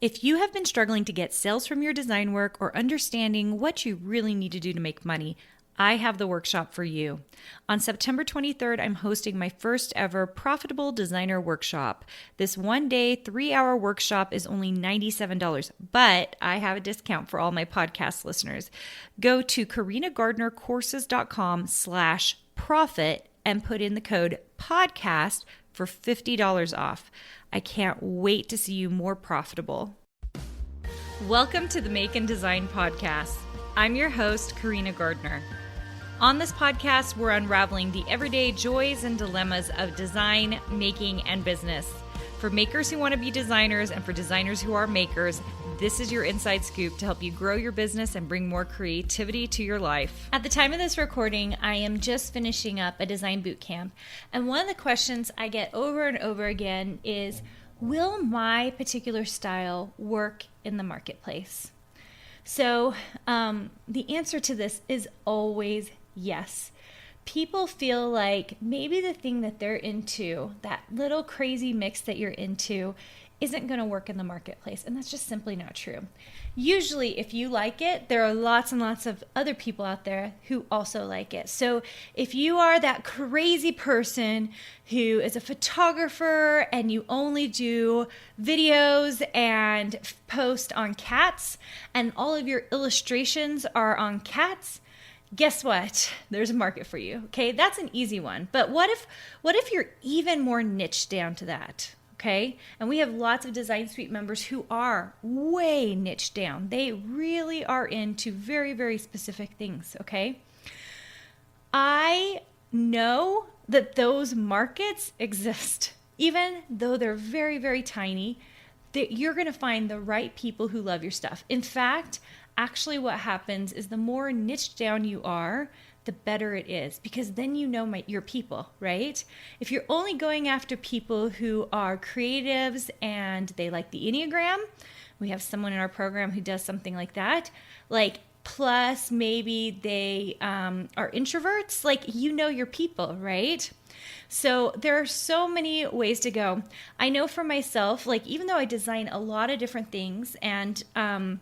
If you have been struggling to get sales from your design work or understanding what you really need to do to make money, I have the workshop for you. On September 23rd, I'm hosting my first ever Profitable Designer Workshop. This 1-day, 3-hour workshop is only $97, but I have a discount for all my podcast listeners. Go to carinagardnercourses.com/profit and put in the code podcast for $50 off. I can't wait to see you more profitable. Welcome to the Make and Design Podcast. I'm your host, Carina Gardner. On this podcast, we're unraveling the everyday joys and dilemmas of design, making, and business. For makers who want to be designers and for designers who are makers, this is your inside scoop to help you grow your business and bring more creativity to your life. At the time of this recording, I am just finishing up a design boot camp. And one of the questions I get over and over again is, will my particular style work in the marketplace? So the answer to this is always yes. People feel like maybe the thing that they're into, that little crazy mix that you're into, isn't going to work in the marketplace. And that's just simply not true. Usually, if you like it, there are lots and lots of other people out there who also like it. So if you are that crazy person who is a photographer and you only do videos and post on cats, and all of your illustrations are on cats, guess what? There's a market for you. Okay, that's an easy one. But what if you're even more niched down to that? Okay, and we have lots of Design Suite members who are way niched down. They really are into very, very specific things. Okay, I know that those markets exist, even though they're very, very tiny. That you're going to find the right people who love your stuff. In fact, actually what happens is the more niched down you are, the better it is, because then you know your people, right? If you're only going after people who are creatives and they like the Enneagram, we have someone in our program who does something like that, like plus maybe they are introverts, like you know your people, right? So there are so many ways to go. I know for myself, like even though I design a lot of different things and I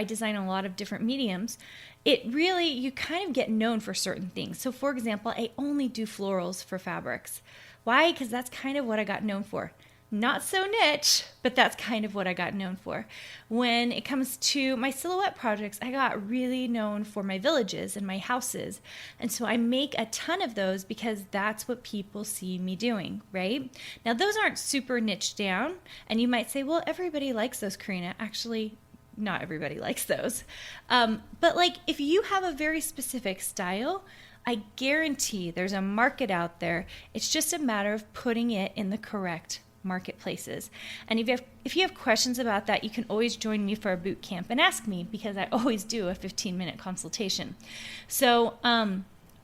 design a lot of different mediums, it really, you kind of get known for certain things. So for example, I only do florals for fabrics. Why? Because that's kind of what I got known for. Not so niche, but that's kind of what I got known for. When it comes to my silhouette projects, I got really known for my villages and my houses. And so I make a ton of those because that's what people see me doing, right? Now, those aren't super niche down. And you might say, well, everybody likes those, Carina. Actually, not everybody likes those. But like if you have a very specific style, I guarantee there's a market out there. It's just a matter of putting it in the correct marketplaces. And if you have questions about that, you can always join me for a boot camp and ask me, because I always do a 15-minute consultation. So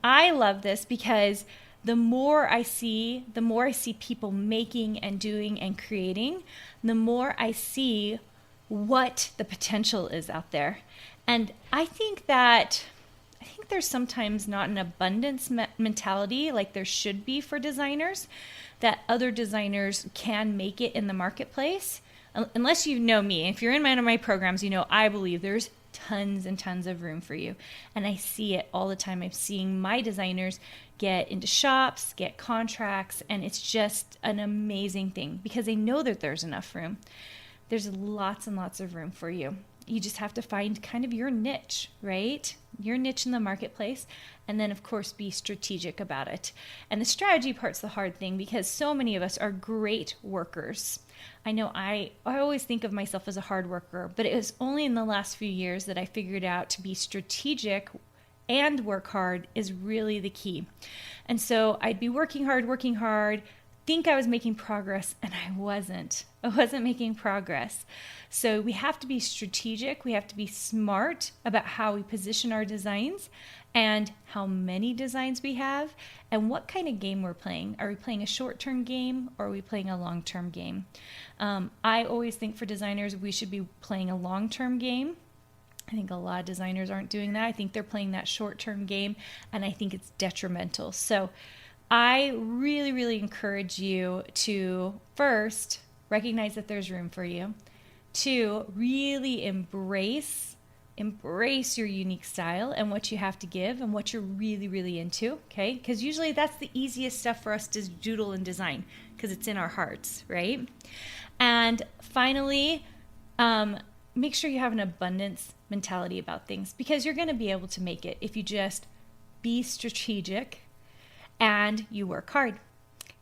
I love this because the more I see people making and doing and creating, the more I see what the potential is out there. And I think there's sometimes not an abundance mentality like there should be for designers, that other designers can make it in the marketplace. Unless you know me, if you're in one of my programs, you know I believe there's tons and tons of room for you. And I see it all the time. I'm seeing my designers get into shops, get contracts, and it's just an amazing thing because they know that there's enough room. There's lots and lots of room for you. You just have to find kind of your niche, right? Your niche in the marketplace. And then, of course, be strategic about it. And the strategy part's the hard thing because so many of us are great workers. I know I always think of myself as a hard worker, but it was only in the last few years that I figured out to be strategic and work hard is really the key. And so I'd be working hard, think I was making progress, and I wasn't. I wasn't making progress. So we have to be strategic. We have to be smart about how we position our designs and how many designs we have and what kind of game we're playing. Are we playing a short-term game or are we playing a long-term game? I always think for designers, we should be playing a long-term game. I think a lot of designers aren't doing that. I think they're playing that short-term game, and I think it's detrimental. So I really, really encourage you to first recognize that there's room for you. to really embrace your unique style and what you have to give and what you're really, really into, okay? Because usually that's the easiest stuff for us to doodle and design because it's in our hearts, right? And finally, make sure you have an abundance mentality about things because you're going to be able to make it if you just be strategic and you work hard.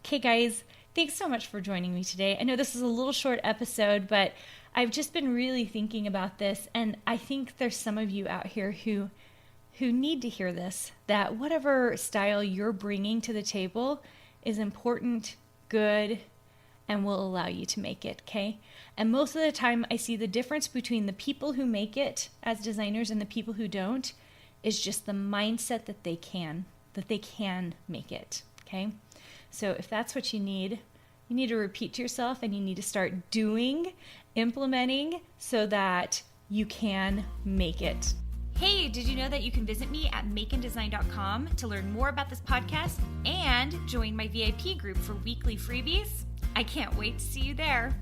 Okay, guys, thanks so much for joining me today. I know this is a little short episode, but I've just been really thinking about this, and I think there's some of you out here who need to hear this, that whatever style you're bringing to the table is important, good, and will allow you to make it, okay? And most of the time, I see the difference between the people who make it as designers and the people who don't is just the mindset that they can make it, okay? So if that's what you need to repeat to yourself and you need to start implementing so that you can make it. Hey, did you know that you can visit me at makeanddesign.com to learn more about this podcast and join my VIP group for weekly freebies? I can't wait to see you there.